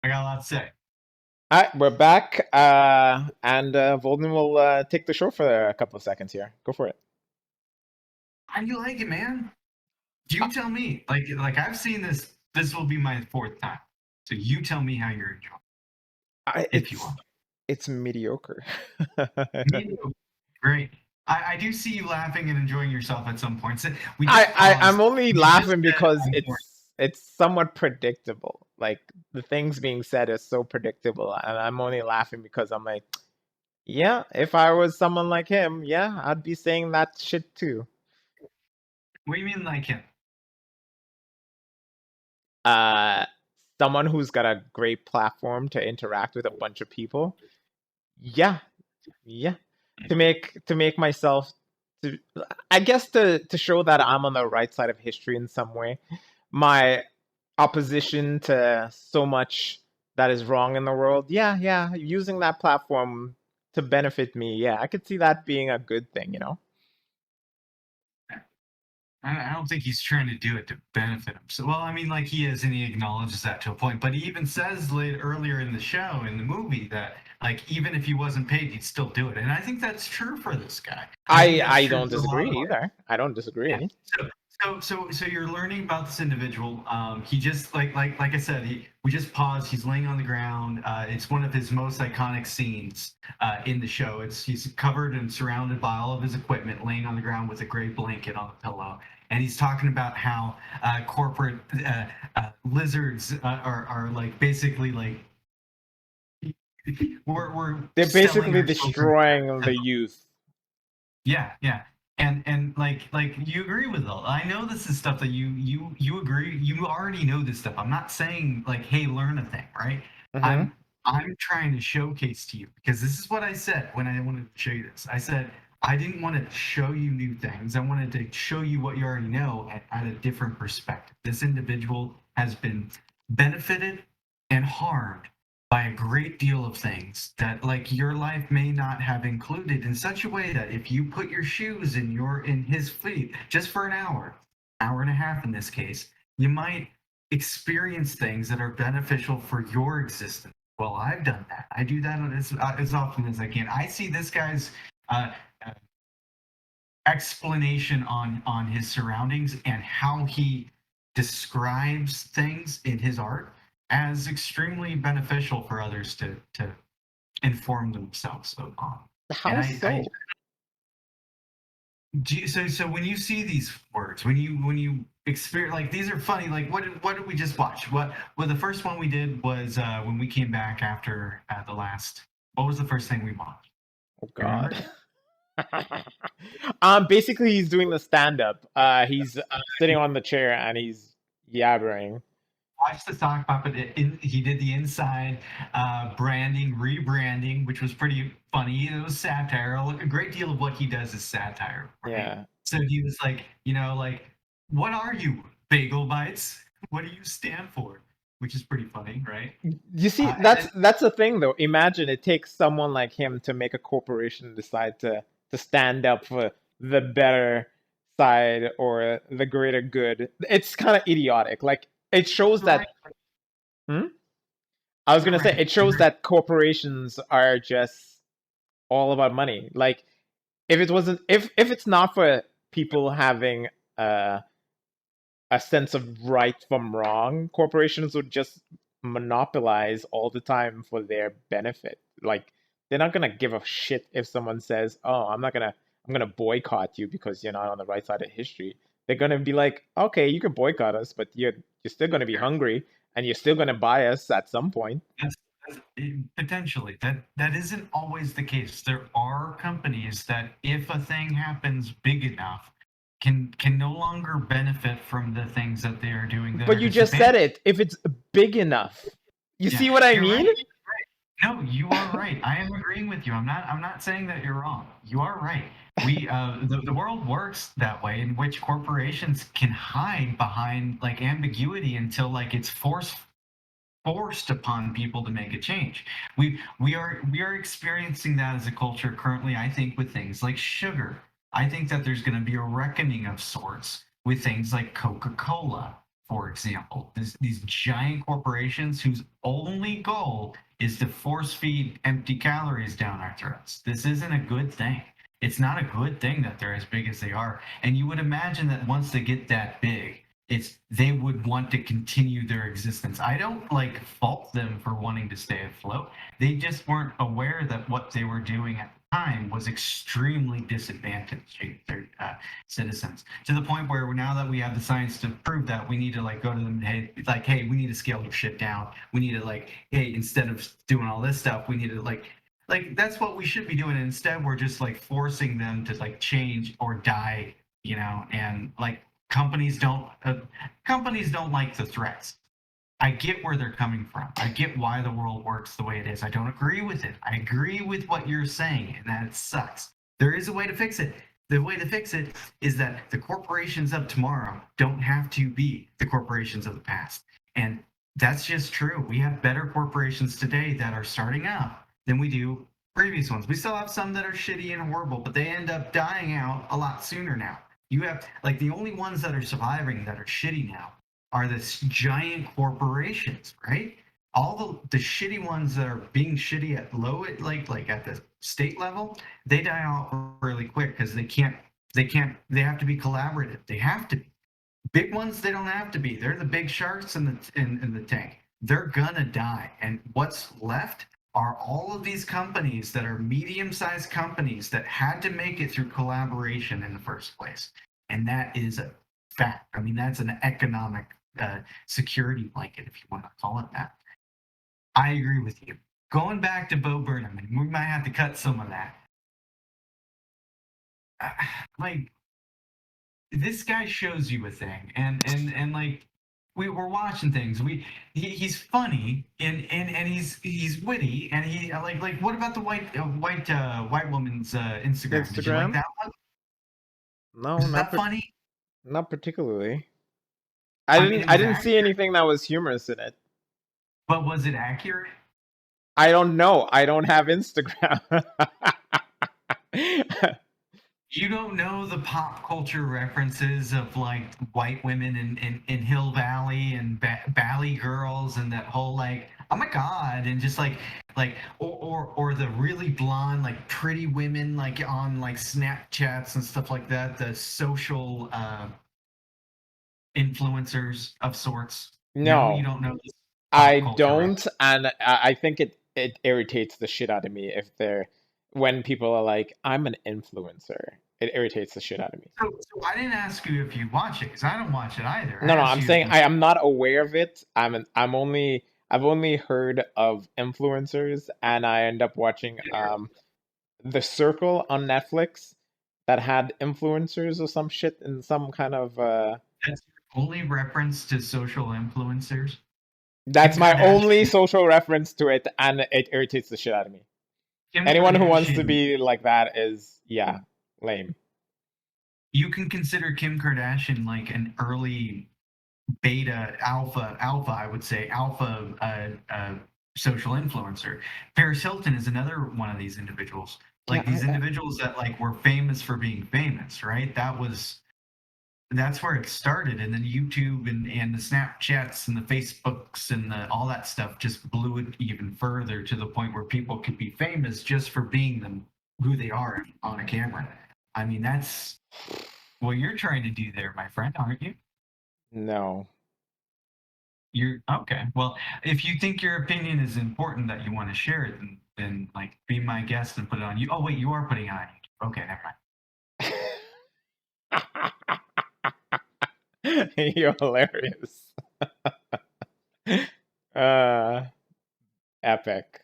I got a lot to say. All right, we're back, and Volden will take the show for a couple of seconds here. Go for it. How do you like it, man? Uh, You tell me. Like I've seen this. This will be my fourth time. So you tell me how you're enjoying, I, if you it's are. it's mediocre. Me too. Great. I do see you laughing and enjoying yourself at some points. We I, just I paused. I'm only You just laughing said, because "I'm bored." it's somewhat predictable. Like the things being said are so predictable, and I'm only laughing because I'm like, yeah, if I was someone like him, yeah, I'd be saying that shit too. What do you mean, like him? Uh, Someone who's got a great platform to interact with a bunch of people. Yeah, yeah. To make myself to I guess to show that I'm on the right side of history in some way. My opposition to so much that is wrong in the world. Yeah, yeah, using that platform to benefit me. Yeah, I could see that being a good thing, you know? I don't think he's trying to do it to benefit him. So, well, I mean, like he is, and he acknowledges that to a point. But he even says earlier in the show, in the movie, that like even if he wasn't paid, he'd still do it. And I think that's true for this guy. I think that's I true don't for a lot disagree of either. I don't yeah. disagree. So you're learning about this individual. He just like I said, we just paused. He's laying on the ground. It's one of his most iconic scenes in the show. He's covered and surrounded by all of his equipment, laying on the ground with a gray blanket on the pillow, and he's talking about how corporate lizards are like basically like we're They're selling basically our children destroying to the youth. yeah. And like you agree with it. I know this is stuff that you agree. You already know this stuff. I'm not saying like, hey, learn a thing, right? Hmm. I'm trying to showcase to you because this is what I said when I wanted to show you this. I said I didn't want to show you new things. I wanted to show you what you already know at a different perspective. This individual has been benefited and harmed by a great deal of things that like your life may not have included in such a way that if you put your shoes in his feet just for an hour and a half in this case, you might experience things that are beneficial for your existence. Well, I've done that. I do that as often as I can. I see this guy's uh, uh, explanation on his surroundings and how he describes things in his art as extremely beneficial for others to inform themselves on. And How I so? do so when you see these words, when you experience like these are funny. Like what did we just watch? Well, the first one we did was when we came back after the last. What was the first thing we watched? Oh You remember? God. Basically he's doing the stand up. He's sitting on the chair and he's yabbering. Watched the sock puppet. He did the inside branding, rebranding, which was pretty funny. It was satire. A great deal of what he does is satire, right? Yeah. So he was like, like, what are you, Bagel Bites? What do you stand for? Which is pretty funny, right? You see, And then that's the thing though. Imagine it takes someone like him to make a corporation decide to stand up for the better side or the greater good. It's kind of idiotic. Like it shows right, that hmm? I was gonna say right, it shows that corporations are just all about money. Like if it wasn't if it's not for people having uh a sense of right from wrong, corporations would just monopolize all the time for their benefit. Like they're not gonna give a shit if someone says, "Oh, I'm gonna boycott you because you're not on the right side of history." They're gonna be like, "Okay, you can boycott us, but you're still gonna be hungry and you're still gonna buy us at some point." that's potentially that isn't always the case. There are companies that, if a thing happens big enough, can no longer benefit from the things that they are doing that But are you just said disadvantageous. it. If it's big enough, you Yeah, see what I you're mean? right. No, you are right. I am agreeing with you. I'm not saying that you're wrong. You are right. The world works that way, in which corporations can hide behind like ambiguity until like it's forced upon people to make a change. We are experiencing that as a culture currently, I think, with things like sugar. I think that there's going to be a reckoning of sorts with things like Coca-Cola. for example, these giant corporations whose only goal is to force feed empty calories down our throats. This isn't a good thing. It's not a good thing that they're as big as they are. And you would imagine that once they get that big, they would want to continue their existence. I don't like fault them for wanting to stay afloat. They just weren't aware that what they were doing at the time was extremely disadvantaging their citizens, to the point where now that we have the science to prove that, we need to like go to them, hey, like, hey, we need to scale your shit down. We need to like, hey, instead of doing all this stuff, we need to like that's what we should be doing. And instead, we're just like forcing them to like change or die, and like companies don't like the threats. I get where they're coming from. I get why the world works the way it is. I don't agree with it. I agree with what you're saying, and that it sucks. There is a way to fix it. The way to fix it is that the corporations of tomorrow don't have to be the corporations of the past. And that's just true. We have better corporations today that are starting up than we do previous ones. We still have some that are shitty and horrible, but they end up dying out a lot sooner now. You have like the only ones that are surviving that are shitty now are the giant corporations, right? All the shitty ones that are being shitty at like at the state level, they die out really quick because they have to be collaborative. They have to be. Big ones, they don't have to be. They're the big sharks in the tank. They're gonna die. And what's left are all of these companies that are medium-sized companies that had to make it through collaboration in the first place. And that is a fact. I mean, that's an economic security blanket, if you want to call it that. I agree with you. Going back to Bo Burnham, and we might have to cut some of that. Like, this guy shows you a thing, and like we were watching things. He's funny and he's witty, and he like what about the white woman's Instagram? Did you like Instagram? that one? No, Was that funny? not particularly. I mean, it I was didn't see accurate, anything that was humorous in it. but was it accurate? I don't know. I don't have Instagram. You don't know the pop culture references of like white women in Hill Valley and Valley Girls and that whole like, oh my god, and just like or the really blonde like pretty women like on like Snapchats and stuff like that, the social influencers of sorts. No, you No, don't know this I pop culture don't, reference. and I think it irritates the shit out of me if they're when people are like, "I'm an influencer." It irritates the shit out of me. So I didn't ask you if you watch it because I don't watch it either. I No, no, asked I'm you if saying you. I am not aware of it. I've only heard of influencers, and I end up watching The Circle on Netflix that had influencers or some shit in some kind of That's your only reference to social influencers. that's Kim my only Kardashian. social reference to it, and it irritates the shit out of me. Kim Anyone who wants to Kardashian. be like that is, yeah, lame. You can consider Kim Kardashian like an early beta, alpha. I would say alpha social influencer. Paris Hilton is another one of these individuals. Yeah, Like these individuals that like were famous for being famous, right? That's where it started, and then YouTube and the Snapchats and the Facebooks and all that stuff just blew it even further to the point where people could be famous just for being them who they are on a camera. I mean, that's what you're trying to do there, my friend, aren't you? no. You're okay. Well, if you think your opinion is important that you want to share it, then like be my guest and put it on you. Oh wait, you are putting it on YouTube. Okay, never mind. You're hilarious. Uh, epic.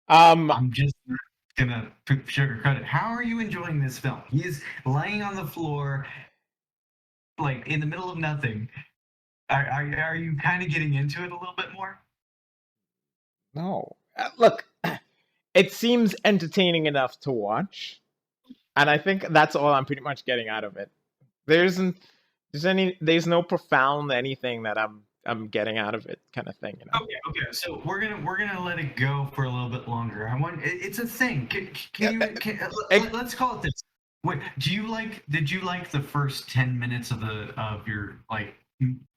Um, I'm just not gonna sugarcoat it. How are you enjoying this film? He is laying on the floor, like in the middle of nothing. Are you kind of getting into it a little bit more? no. Look, it seems entertaining enough to watch, and I think that's all I'm pretty much getting out of it. There isn't there's no profound anything that I'm getting out of it kind of thing, you know. Okay, okay. So we're gonna let it go for a little bit longer. It's a thing. Can Yeah, you let's call it this. Wait, did you like the first 10 minutes of your like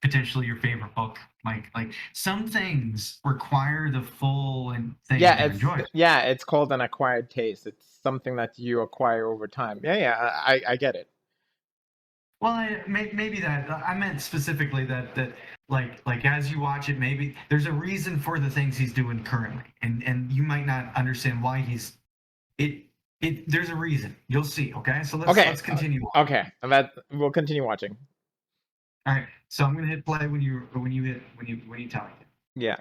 potentially your favorite book. Like some things require the full and thing Yeah, to enjoy. it's called an acquired taste. It's something that you acquire over time. I get it. Well, maybe that I meant specifically that like as you watch it, maybe there's a reason for the things he's doing currently, and you might not understand why he's it. There's a reason. You'll see. Okay, so let's continue on. Okay, and that we'll continue watching. All right, so I'm gonna hit play when you tell me. Yeah.